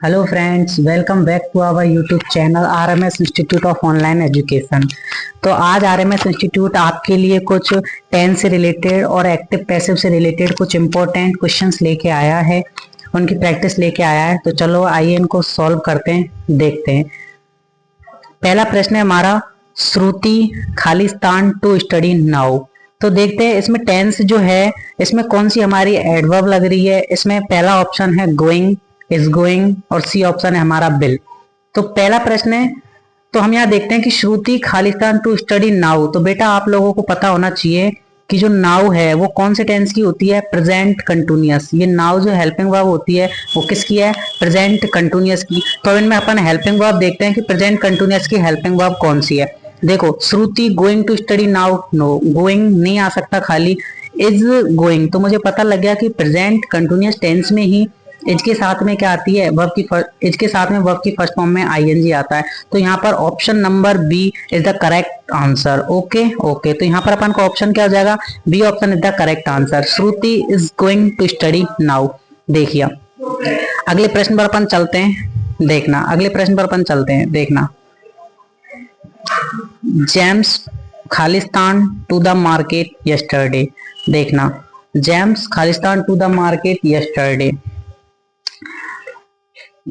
Hello friends, welcome back to our YouTube channel RMS institute of online education. तो आज RMS institute आपके लिए कुछ टेंस से रिलेटेड और एक्टिव पैसिव से रिलेटेड कुछ इंपॉर्टेंट क्वेश्चंस लेके आया है, उनकी प्रैक्टिस लेके आया है। तो चलो आइए इनको सॉल्व करते हैं, देखते हैं। पहला प्रश्न है हमारा, श्रुति खालिस्तान टू स्टडी नाउ। तो देखते हैं इसमें टेंस जो है, इसमें कौन सी हमारी एडवर्ब लग रही है। इसमें पहला ऑप्शन है गोइंग, इज गोइंग, और सी ऑप्शन है हमारा बिल। तो पहला प्रश्न है, तो हम यहाँ देखते हैं कि श्रुति खालिस्तान टू स्टडी नाउ। तो बेटा आप लोगों को पता होना चाहिए कि जो नाउ है वो कौन से टेंस की होती है, प्रेजेंट कंटिन्यूअस। ये नाउ जो हेल्पिंग वर्ब होती है वो किसकी है, प्रेजेंट कंटिन्यूअस की। तो इनमें अपन हेल्पिंग वर्ब देखते हैं कि प्रेजेंट कंटिन्यूअस की हेल्पिंग वर्ब कौन सी है। देखो, Shruti going to study now, no, going नहीं आ सकता, खाली इज गोइंग। तो मुझे पता लग गया कि प्रेजेंट कंटिन्यूअस टेंस में ही इज के साथ में क्या आती है, वर्ब की इज के साथ में वर्ब की फर्स्ट फॉर्म में आईएनजी आता है। तो यहाँ पर option number B is the correct answer. Okay okay, तो यहाँ पर अपन का ऑप्शन क्या हो जाएगा, B option is the correct answer. Shruti is going to study now. देखिए अगले प्रश्न पर अपन चलते हैं, देखना अगले प्रश्न पर अपन चलते हैं, देखना। जेम्स खालिस्तान टू द मार्केट यस्टरडे। देखना, जेम्स खालिस्तान to the market yesterday.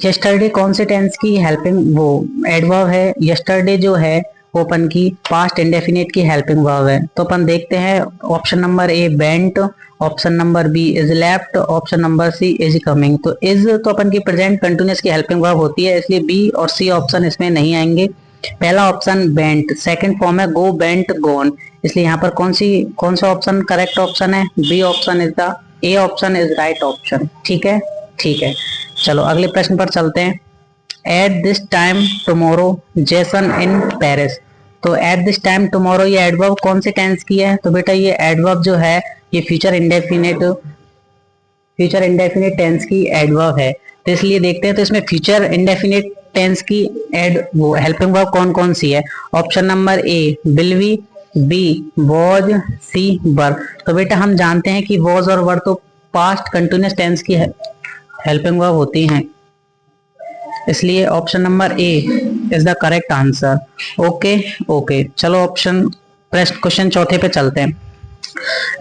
Yesterday कौन से टेंस की हेल्पिंग वो एडवर्ब है। यस्टरडे जो है वो अपन की पास्ट इंडेफिनिट की हेल्पिंग वर्ब है। तो अपन देखते हैं option number A bent, option number B is left, option number C is coming. तो इज तो अपन की प्रेजेंट कंटिन्यूअस की हेल्पिंग वर्ब होती है, इसलिए बी और सी ऑप्शन इसमें नहीं आएंगे। पहला ऑप्शन बेंट, सेकंड फॉर्म है गो बेंट गोन, इसलिए यहाँ पर कौन सा ऑप्शन करेक्ट ऑप्शन है, B option is the A option is right option. ठीक है, ठीक है। चलो अगले प्रश्न पर चलते हैं। At this time tomorrow Jason in Paris. तो एट दिस टाइम टुमारो ये एडवर्ब कौन से टेंस की है, तो बेटा ये एडवर्ब जो है ये फ्यूचर इंडेफिनिट टेंस की एडवर्ब है। तो इसलिए देखते हैं तो इसमें फ्यूचर इंडेफिनिट टेंस की एड वो हेल्पिंग वर्ब कौन कौन सी है। Option number A will B was, C were. तो बेटा हम जानते हैं कि वॉज और वर तो पास्ट कंटिन्यूअस टेंस की हेल्पिंग वर्ब होती हैं, इसलिए option number A is the correct answer. Okay okay, चलो ऑप्शन प्रश्न क्वेश्चन चौथे पे चलते हैं।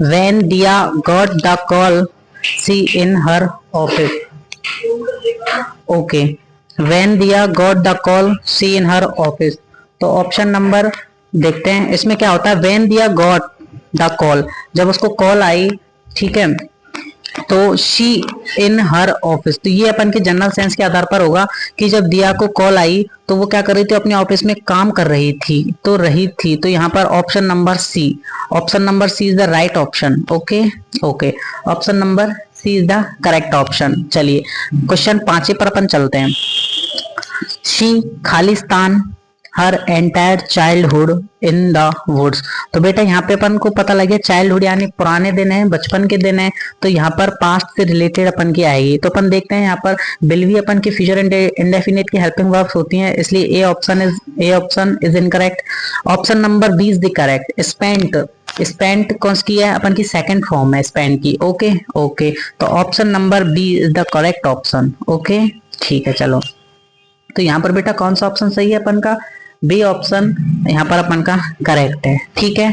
When Dia got the call, she in her office. Okay. When Dia got the call, she in her office. तो ऑप्शन नंबर देखते हैं इसमें क्या होता है। When Dia got the call, जब उसको कॉल आई, ठीक है, तो शी इन हर ऑफिस। तो ये अपन के जनरल सेंस के आधार पर होगा कि जब दिया को कॉल आई तो वो क्या कर रही थी, अपने ऑफिस में काम कर रही थी, तो यहाँ पर option number C is the right option. Okay okay, option number C is the correct option. चलिए क्वेश्चन 5 पर अपन चलते हैं। शी खालिस्तान her entire childhood in the woods. तो बेटा यहाँ पे अपन को पता लगे चाइल्डहुड यानी पुराने दिन है, बचपन के दिन है, तो यहाँ पर पास्ट से रिलेटेड अपन की आएगी। तो अपन देखते हैं यहाँ पर विल भी अपन की फ्यूचर इंडेफिनिट की हेल्पिंग वर्ब्स होती हैं, इसलिए A option is incorrect. Option number B is the correct. Spent कौन सी है, अपन की सेकंड फॉर्म है स्पेंट की। ओके ओके, तो option number B is the correct option. Okay ठीक है, चलो तो यहाँ पर बेटा कौन सा ऑप्शन सही है अपन का, बी ऑप्शन यहाँ पर अपन का करेक्ट है। ठीक है,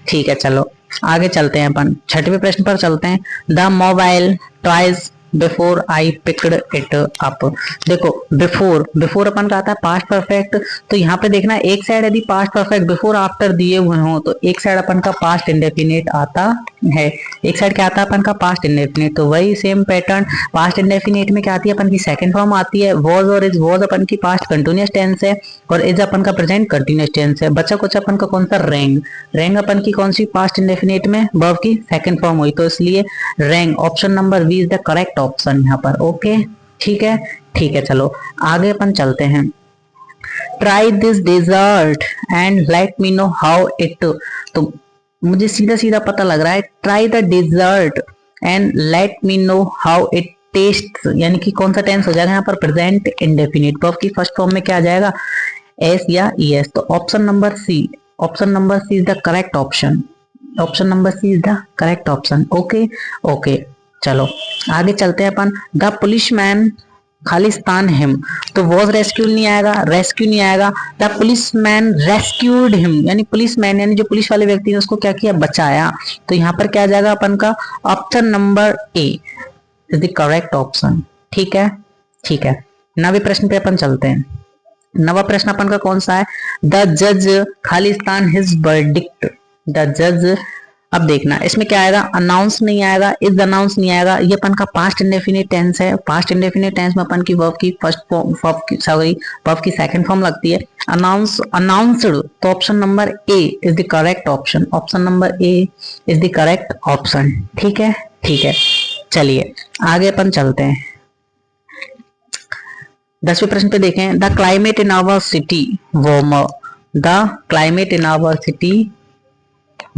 ठीक है, चलो आगे चलते हैं अपन 6वें प्रश्न पर चलते हैं। The mobile twice before I picked it up. देखो बिफोर अपन का आता है पास्ट परफेक्ट, तो यहाँ पे देखना एक साइड यदि पास्ट परफेक्ट बिफोर आफ्टर दिए हुए हो तो एक साइड अपन का पास्ट इंडेफिनिट आता है, एक साइड क्या आता है अपन का पास्ट इंडेफिनिट। तो वही सेम पैटर्न पास्ट इंडेफिनिट में क्या आती है अपन की सेकंड फॉर्म आती है वॉज, और इज वॉज अपन की पास्ट कंटिन्यूअस टेंस है, और इज अपन का प्रेजेंट कंटिन्यूअस टेंस है। बच्चा कुछ अपन का कौन सा रैंग अपन की कौन सी पास्ट इंडेफिनिट में वर्ब की सेकंड फॉर्म हुई, तो इसलिए rang option number B is the correct option यहाँ पर। ओके ठीक है, ठीक है, चलो आगे अपन चलते हैं। Try this dessert and let me know how it. तो मुझे सीधा सीधा पता लग रहा है try the dessert and let me know how it taste, यानी कि कौन सा टेंस हो जाएगा यहाँ पर, प्रेजेंट इंडेफिनिट। वर्ब की फर्स्ट फॉर्म में क्या आ जाएगा, एस या ईएस। तो option number C is the correct option. Option number C is the correct option. Okay okay, चलो आगे चलते हैं अपन। द पुलिसमैन खालिस्तान हिम, तो वॉज रेस्क्यूड नहीं आएगा, रेस्क्यू नहीं आएगा। द पुलिसमैन रेस्क्यूड हिम, यानी पुलिसमैन यानी जो पुलिस वाले व्यक्ति ने उसको क्या किया, बचाया। तो यहाँ पर क्या आ जाएगा अपन का, option number A is the correct option. ठीक है, ठीक है। नवे प्रश्न पे अपन चलते हैं। नवा प्रश्न अपन का कौन सा है, द जज खालिस्तान हिज वर्डिक्ट। द जज, अब देखना इसमें क्या आएगा, अनाउंस नहीं आएगा, इज अनाउंस नहीं आएगा, ये अपन का पास्ट इंडेफिनिट टेंस है। पास्ट इंडेफिनिट टेंस में अपन की वर्ब की फर्स्ट फॉर्म, वर्ब की सेकंड फॉर्म लगती है। अनाउंस, अनाउंस्ड, तो option number A is the correct option. Option number A is the correct option. ठीक है, ठीक है। चलिए आगे अपन चलते हैं। 10वें प्रश्न पे देखें, the climate in our city warmer. The climate in our city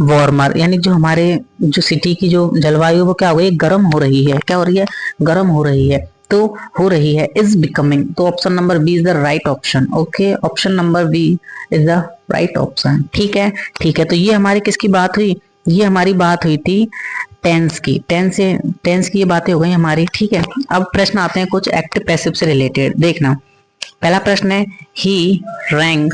warmer, यानी जो हमारे जो सिटी की जो जलवायु वो क्या हो गई, गर्म हो रही है। क्या हो रही है, गर्म हो रही है। तो हो रही है, इज बिकमिंग, तो option number B is the right option. Okay, option number B is the right option. ठीक है, ठीक है। तो ये हमारी किसकी बात हुई, ये हमारी बात हुई थी टेंस की। टेंस की ये बातें हो गई हमारी। ठीक है, अब प्रश्न आते हैं कुछ एक्टिव पैसिव से रिलेटेड। देखना पहला प्रश्न है, he rang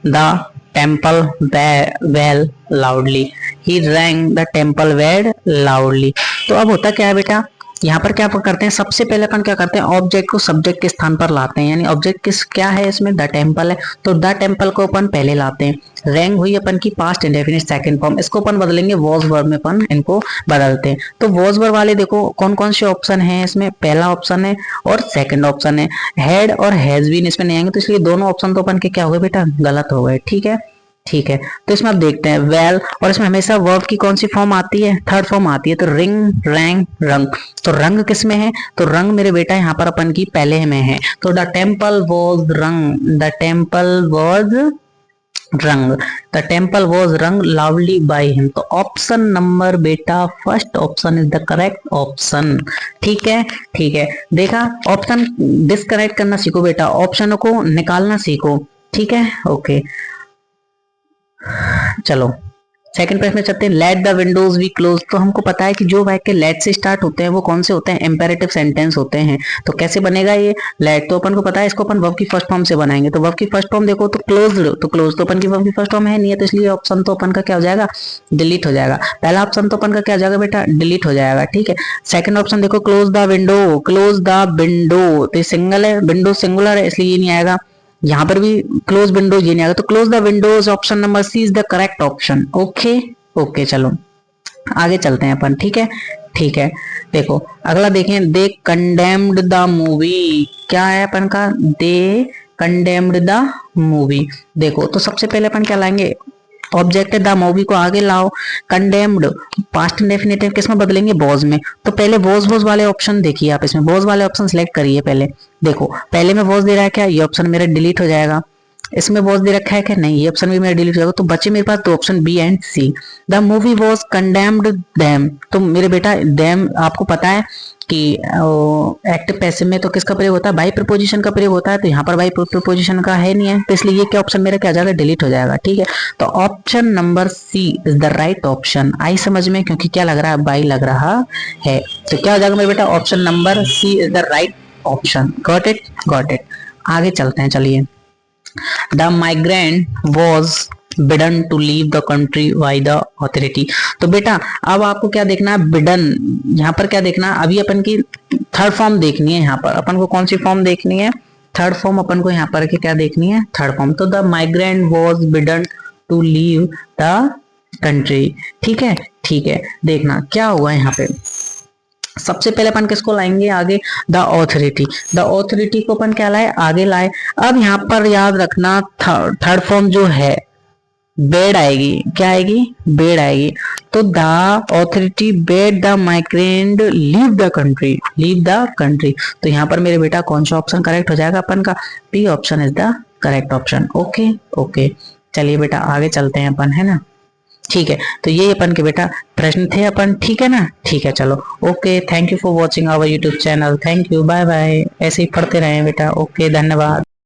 the temple bell loudly. He rang the temple bell loudly. तो अब होता क्या है बेटा, यहाँ पर क्या करते हैं, सबसे पहले अपन क्या करते हैं, ऑब्जेक्ट को सब्जेक्ट के स्थान पर लाते हैं। यानी ऑब्जेक्ट किस क्या है इसमें, द टेम्पल है, तो द टेम्पल को अपन पहले लाते हैं। रैंग हुई अपन की पास्ट इंडेफिनिट सेकंड फॉर्म, इसको अपन बदलेंगे वॉज वर्ब में, अपन इनको बदलते हैं। तो वॉज वर्ब वाले देखो कौन कौन से ऑप्शन है इसमें, पहला ऑप्शन है और सेकंड ऑप्शन है। हैड और हैज बीन इसमें नहीं आएंगे, तो इसलिए दोनों ऑप्शन तो अपन के क्या हो गए बेटा, गलत हो गए। ठीक है, ठीक है। तो इसमें आप देखते हैं वेल, और इसमें हमेशा वर्ब की कौन सी फॉर्म आती है, थर्ड फॉर्म आती है। तो रिंग, रैंग, रंग, तो रंग किस में है, तो रंग मेरे बेटा यहाँ पर अपन की पहले में है। तो द टेम्पल वॉज रंग, द टेम्पल वॉज रंग, द टेम्पल वॉज रंग लाउडली बाय हिम। तो ऑप्शन नंबर बेटा first option is the correct option. ठीक है, ठीक है। देखा, ऑप्शन डिस्कनेक्ट करना सीखो बेटा, ऑप्शनों को निकालना सीखो। ठीक है, ओके। चलो सेकंड प्रश्न में चलते हैं, let the Windows be close. तो हमको पता है कि जो वाक्य लेट से स्टार्ट होते हैं वो कौन से होते हैं, इंपेरेटिव सेंटेंस होते हैं। तो कैसे बनेगा ये लेट, तो अपन को पता है इसको अपन वर्ब की फर्स्ट फॉर्म से बनाएंगे। तो वर्ब की फर्स्ट फॉर्म देखो, तो क्लोज्ड, तो क्लोज तो अपन की वर्ब की फर्स्ट फॉर्म है नहीं है, तो इसलिए ऑप्शन तो अपन का क्या हो जाएगा, डिलीट हो जाएगा। पहला ऑप्शन तो अपन का क्या हो जाएगा बेटा, डिलीट हो जाएगा। ठीक है, सेकंड ऑप्शन देखो, close the window, close the window, तो सिंगल है, विंडो सिंगुलर है, इसलिए ये नहीं आएगा। यहाँ पर भी क्लोज विंडोज ये नहीं आएगा, तो close the windows, option number C is the correct option. Okay, okay. चलो आगे चलते हैं अपन। ठीक है, ठीक है। देखो अगला देखें, दे कंडेम्ड द मूवी। क्या है अपन का, दे कंडेम्ड द मूवी। देखो तो सबसे पहले अपन क्या लाएंगे, ऑब्जेक्ट है द मूवी को आगे लाओ, कंडेम्ड पास्ट इंडेफिनिटिव किस में बदलेंगे, वॉज में। तो पहले वॉज वाले ऑप्शन देखिए आप, इसमें वॉज वाले ऑप्शन सिलेक्ट करिए पहले। देखो पहले में वॉज दे रहा है क्या, ये ऑप्शन मेरा डिलीट हो जाएगा। इसमें वॉज दे रखा है क्या, नहीं, ये ऑप्शन भी मेरा डिलीट हो जाएगा। तो बचे मेरे पास दो option, B and C. The movie was condemned them, तो मेरे बेटा देम आपको पता है कि एक्टिव पैसिव में तो किसका प्रयोग होता है, बाई प्रपोजिशन का प्रयोग होता है। तो यहाँ पर बाई प्रपोजिशन का है नहीं है, तो इसलिए ये क्या ऑप्शन मेरा क्या जाएगा, डिलीट हो जाएगा। ठीक है, तो option number C is the right option. आई समझ में, क्योंकि क्या लग रहा है, बाई लग रहा है। तो क्या हो जाएगा मेरे बेटा, option number C is the right option. Got it, got it. आगे चलते हैं, चलिए। The migrant was bidden to leave the country by the authority. तो बेटा अब आपको क्या देखना है, बिडन, यहाँ पर क्या देखना है, अभी अपन की थर्ड फॉर्म देखनी है। यहाँ पर अपन को कौन सी फॉर्म देखनी है, थर्ड फॉर्म अपन को यहाँ पर की क्या देखनी है, थर्ड फॉर्म। तो the migrant was bidden to leave the country. ठीक है, ठीक है। देखना क्या हुआ यहाँ पे, सबसे पहले अपन किसको लाएंगे आगे, द ऑथोरिटी। द ऑथोरिटी को अपन क्या लाए, आगे लाए। अब यहाँ पर याद रखना थर्ड फॉर्म जो है बेड आएगी, क्या आएगी, बेड आएगी। तो the authority bed the migrant leave the country, leave the country. तो यहाँ पर मेरे बेटा कौन सा ऑप्शन करेक्ट हो जाएगा अपन का, B option is the correct option. Okay, okay. चलिए बेटा आगे चलते हैं अपन, है ना। ठीक है, तो ये अपन के बेटा प्रश्न थे अपन, ठीक है ना। ठीक है, चलो okay, thank you for watching our YouTube channel. Thank you, bye bye. ऐसे ही पढ़ते रहें बेटा। ओके, धन्यवाद।